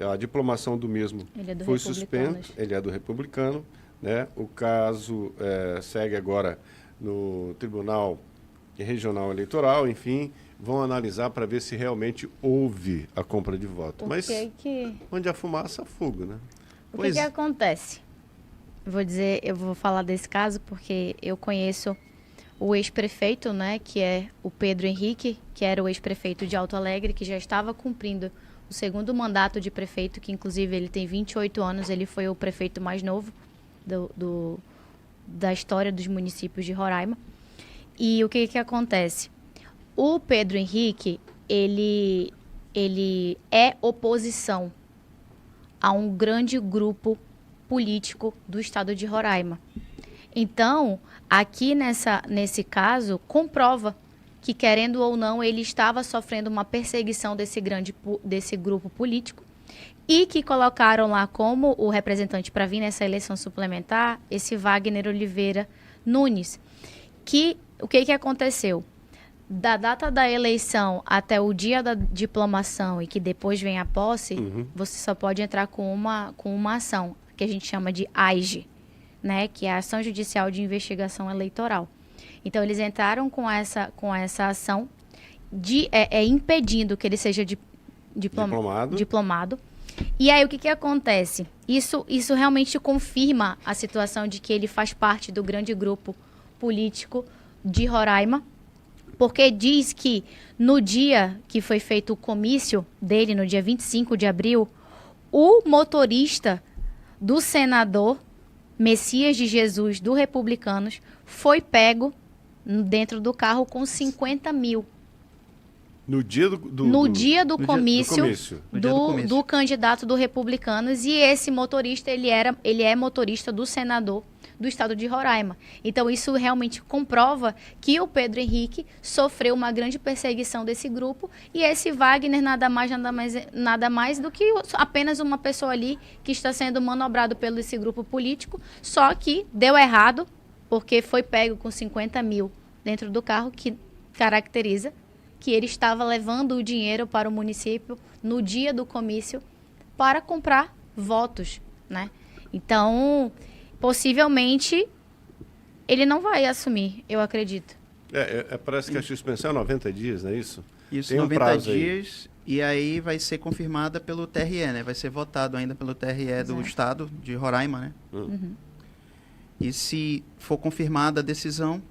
Speaker 6: a diplomação do mesmo foi suspensa, ele é do Republicano, né, o caso segue agora no Tribunal Regional Eleitoral, enfim, vão analisar para ver se realmente houve a compra de voto. Mas onde há fumaça, há fogo, né?
Speaker 7: O que acontece? Eu vou falar desse caso porque eu conheço o ex-prefeito, né, que é o Pedro Henrique, que era o ex-prefeito de Alto Alegre, que já estava cumprindo o segundo mandato de prefeito, que inclusive ele tem 28 anos, ele foi o prefeito mais novo da história dos municípios de Roraima. E o que acontece? O Pedro Henrique, ele é oposição a um grande grupo político do estado de Roraima. Então, aqui nesse caso, comprova que, querendo ou não, ele estava sofrendo uma perseguição desse grupo político e que colocaram lá como o representante para vir nessa eleição suplementar esse Wagner Oliveira Nunes. O que aconteceu? Da data da eleição até o dia da diplomação e que depois vem a posse, você só pode entrar com uma ação, que a gente chama de AIGE, né, que é a Ação Judicial de Investigação Eleitoral. Então, eles entraram com essa ação impedindo que ele seja diplomado. E aí, o que acontece? Isso realmente confirma a situação de que ele faz parte do grande grupo político de Roraima, porque diz que no dia que foi feito o comício dele, no dia 25 de abril, o motorista do senador Messias de Jesus, do Republicanos, foi pego dentro do carro com 50 mil.
Speaker 6: No dia do
Speaker 7: comício do candidato do Republicanos. E esse motorista, ele é motorista do senador do estado de Roraima. Então, isso realmente comprova que o Pedro Henrique sofreu uma grande perseguição desse grupo e esse Wagner nada mais do que apenas uma pessoa ali que está sendo manobrado pelo esse grupo político, só que deu errado porque foi pego com 50 mil dentro do carro, que caracteriza que ele estava levando o dinheiro para o município no dia do comício para comprar votos, né? Então, possivelmente, ele não vai assumir, eu acredito.
Speaker 6: Parece que a suspensão é 90 dias, não é isso?
Speaker 8: Isso, tem 90 dias, e aí vai ser confirmada pelo TRE, né? Vai ser votado ainda pelo TRE do estado de Roraima, né? E se for confirmada a decisão,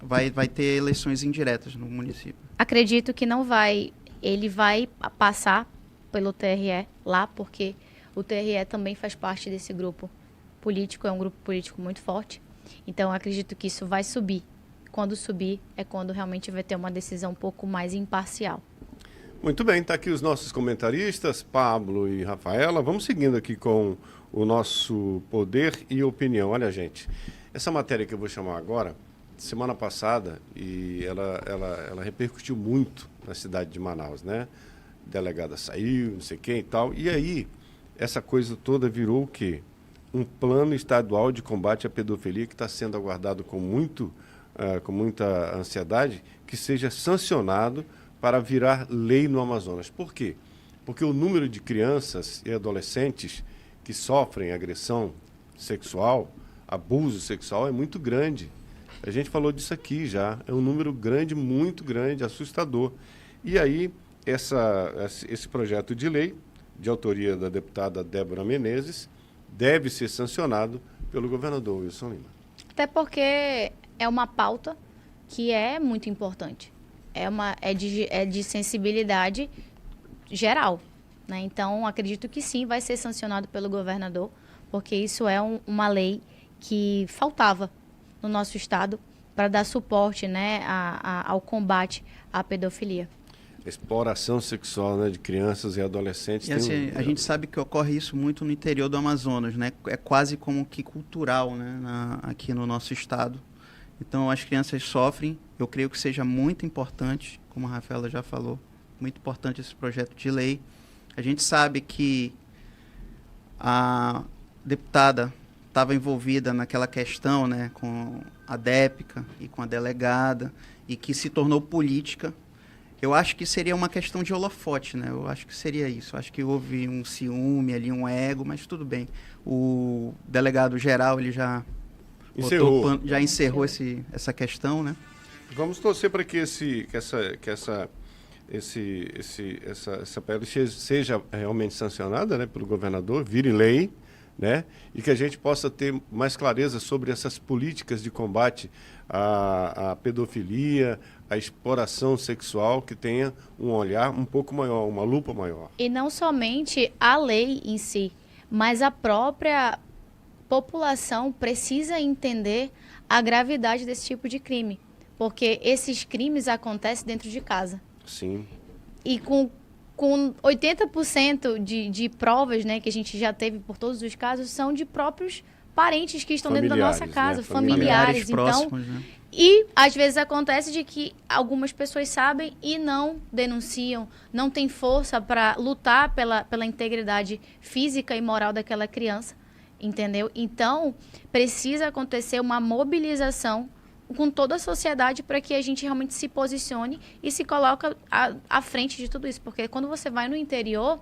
Speaker 8: vai ter eleições indiretas no município.
Speaker 7: Acredito que não vai. Ele vai passar pelo TRE lá, porque o TRE também faz parte desse grupo político, é um grupo político muito forte. Então, acredito que isso vai subir. Quando subir, é quando realmente vai ter uma decisão um pouco mais imparcial.
Speaker 6: Muito bem, tá aqui os nossos comentaristas, Pablo e Rafaela. Vamos seguindo aqui com o nosso poder e opinião. Olha, gente, essa matéria que eu vou chamar agora, semana passada, e ela repercutiu muito na cidade de Manaus, né? A delegada saiu, não sei quem e tal. E aí, essa coisa toda virou o quê? Um plano estadual de combate à pedofilia que está sendo aguardado com muita ansiedade, que seja sancionado para virar lei no Amazonas. Por quê? Porque o número de crianças e adolescentes que sofrem agressão sexual, abuso sexual, é muito grande. A gente falou disso aqui já. É um número grande, muito grande, assustador. E aí, esse projeto de lei, de autoria da deputada Débora Menezes, deve ser sancionado pelo governador Wilson Lima.
Speaker 7: Até porque é uma pauta que é muito importante. É de sensibilidade geral, né? Então, acredito que sim, vai ser sancionado pelo governador, porque isso é uma lei que faltava no nosso estado para dar suporte, né, ao combate à pedofilia.
Speaker 6: Exploração sexual, né, de crianças e adolescentes.
Speaker 8: E assim, a gente sabe que ocorre isso muito no interior do Amazonas, né? É quase como que cultural, né, aqui no nosso estado. Então, as crianças sofrem. Eu creio que seja muito importante, como a Rafaela já falou, muito importante esse projeto de lei. A gente sabe que a deputada estava envolvida naquela questão, né, com a Dépica e com a delegada, e que se tornou política, eu acho que seria uma questão de holofote, né? Eu acho que seria isso. Eu acho que houve um ciúme ali, um ego, mas tudo bem. O delegado geral, ele já encerrou essa questão, né?
Speaker 6: Vamos torcer para que essa PL seja realmente sancionada, né, pelo governador, vire lei, né, e que a gente possa ter mais clareza sobre essas políticas de combate à pedofilia, à exploração sexual, que tenha um olhar um pouco maior, uma lupa maior.
Speaker 7: E não somente a lei em si, mas a própria população precisa entender a gravidade desse tipo de crime, porque esses crimes acontecem dentro de casa.
Speaker 6: Sim.
Speaker 7: E com 80% de provas, né, que a gente já teve por todos os casos, são de próprios parentes que estão dentro da nossa casa, né? Familiares.
Speaker 8: Próximos,
Speaker 7: então,
Speaker 8: né?
Speaker 7: E às vezes acontece de que algumas pessoas sabem e não denunciam, não tem força para lutar pela integridade física e moral daquela criança, entendeu? Então, precisa acontecer uma mobilização com toda a sociedade para que a gente realmente se posicione e se coloque à frente de tudo isso. Porque quando você vai no interior,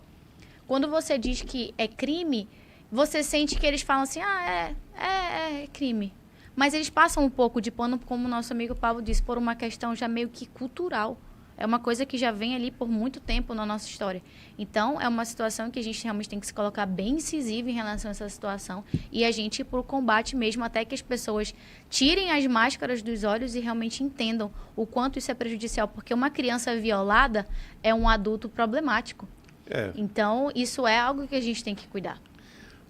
Speaker 7: quando você diz que é crime, você sente que eles falam assim, é crime. Mas eles passam um pouco de pano, como o nosso amigo Pablo disse, por uma questão já meio que cultural. É uma coisa que já vem ali por muito tempo na nossa história. Então, é uma situação que a gente realmente tem que se colocar bem incisivo em relação a essa situação e a gente ir por combate mesmo até que as pessoas tirem as máscaras dos olhos e realmente entendam o quanto isso é prejudicial. Porque uma criança violada é um adulto problemático. Então, isso é algo que a gente tem que cuidar.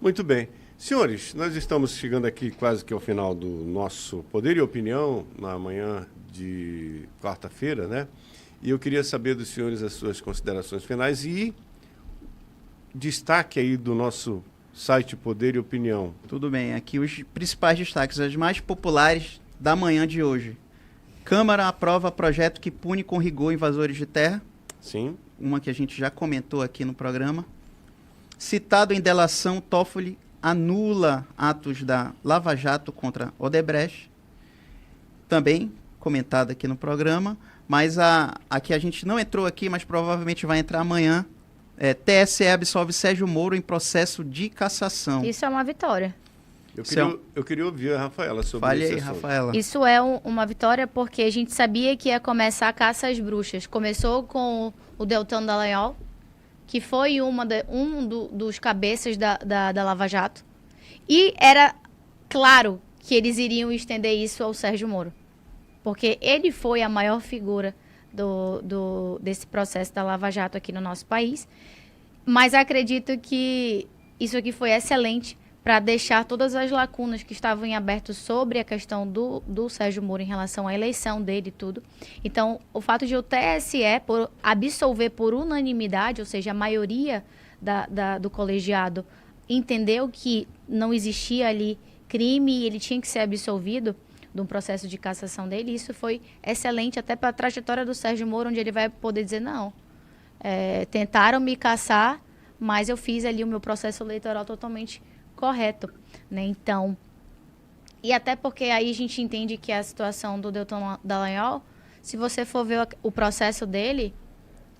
Speaker 6: Muito bem. Senhores, nós estamos chegando aqui quase que ao final do nosso Poder e Opinião, na manhã de quarta-feira, né? E eu queria saber dos senhores as suas considerações finais e destaque aí do nosso site Poder e Opinião.
Speaker 8: Tudo bem, aqui os principais destaques, as mais populares da manhã de hoje. Câmara aprova projeto que pune com rigor invasores de terra.
Speaker 6: Sim.
Speaker 8: Uma que a gente já comentou aqui no programa. Citado em delação, Toffoli anula atos da Lava Jato contra Odebrecht. Também comentada aqui no programa. Mas a que a gente não entrou aqui, mas provavelmente vai entrar amanhã, TSE absolve Sérgio Moro em processo de cassação.
Speaker 7: Isso é uma vitória.
Speaker 6: Eu queria ouvir a Rafaela sobre isso.
Speaker 8: Fale aí, Rafaela.
Speaker 7: Isso é uma vitória porque a gente sabia que ia começar a caça às bruxas. Começou com o Deltan Dallagnol, que foi dos cabeças da Lava Jato. E era claro que eles iriam estender isso ao Sérgio Moro. Porque ele foi a maior figura desse processo da Lava Jato aqui no nosso país. Mas acredito que isso aqui foi excelente para deixar todas as lacunas que estavam em aberto sobre a questão do Sérgio Moro em relação à eleição dele e tudo. Então, o fato de o TSE absolver por unanimidade, ou seja, a maioria do colegiado entendeu que não existia ali crime e ele tinha que ser absolvido de um processo de cassação dele, isso foi excelente até para a trajetória do Sérgio Moro, onde ele vai poder dizer, não, tentaram me cassar, mas eu fiz ali o meu processo eleitoral totalmente correto, né? Então, e até porque aí a gente entende que a situação do Deltan Dallagnol, se você for ver o processo dele...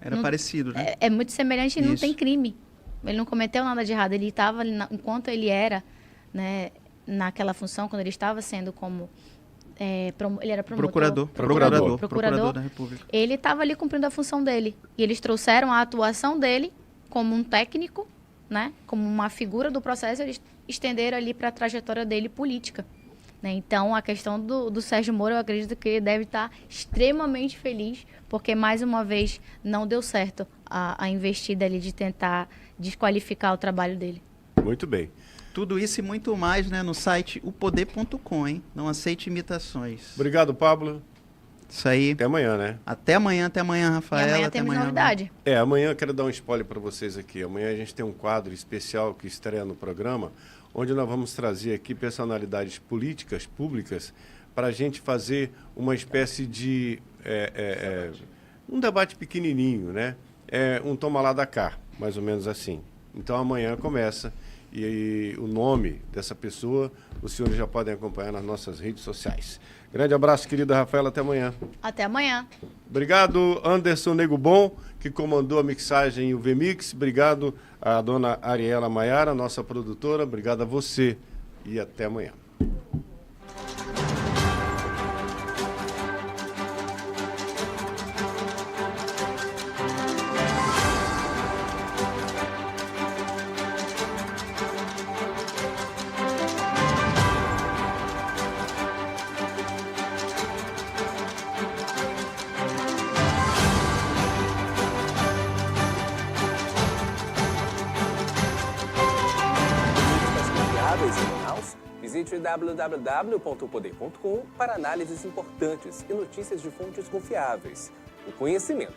Speaker 8: Era parecido, né?
Speaker 7: É muito semelhante e não tem crime. Ele não cometeu nada de errado, ele estava, enquanto ele era, né, naquela função, quando ele estava sendo como... ele era procurador
Speaker 8: da República.
Speaker 7: Ele estava ali cumprindo a função dele. E eles trouxeram a atuação dele como um técnico, né? Como uma figura do processo, eles estenderam ali para a trajetória dele política. Né? Então, a questão do Sérgio Moro, eu acredito que ele deve estar extremamente feliz, porque, mais uma vez, não deu certo a investida ali de tentar desqualificar o trabalho dele.
Speaker 6: Muito bem.
Speaker 8: Tudo isso e muito mais, né, no site opoder.com, hein? Não aceite imitações.
Speaker 6: Obrigado, Pablo.
Speaker 8: Isso aí.
Speaker 6: Até amanhã, né?
Speaker 8: Até amanhã, Rafaela.
Speaker 7: E amanhã temos novidade.
Speaker 6: Amanhã eu quero dar um spoiler para vocês aqui. Amanhã a gente tem um quadro especial que estreia no programa, onde nós vamos trazer aqui personalidades políticas, públicas, para a gente fazer uma espécie de um debate pequenininho, né? Um toma lá da cá, mais ou menos assim. Então amanhã começa. e o nome dessa pessoa, os senhores já podem acompanhar nas nossas redes sociais. Grande abraço, querida Rafaela, até amanhã.
Speaker 7: Até amanhã.
Speaker 6: Obrigado, Anderson Nego Bom, que comandou a mixagem e o VMix. Obrigado à dona Ariela Maiara, nossa produtora. Obrigado a você e até amanhã.
Speaker 10: Visite www.poder.com para análises importantes e notícias de fontes confiáveis. O conhecimento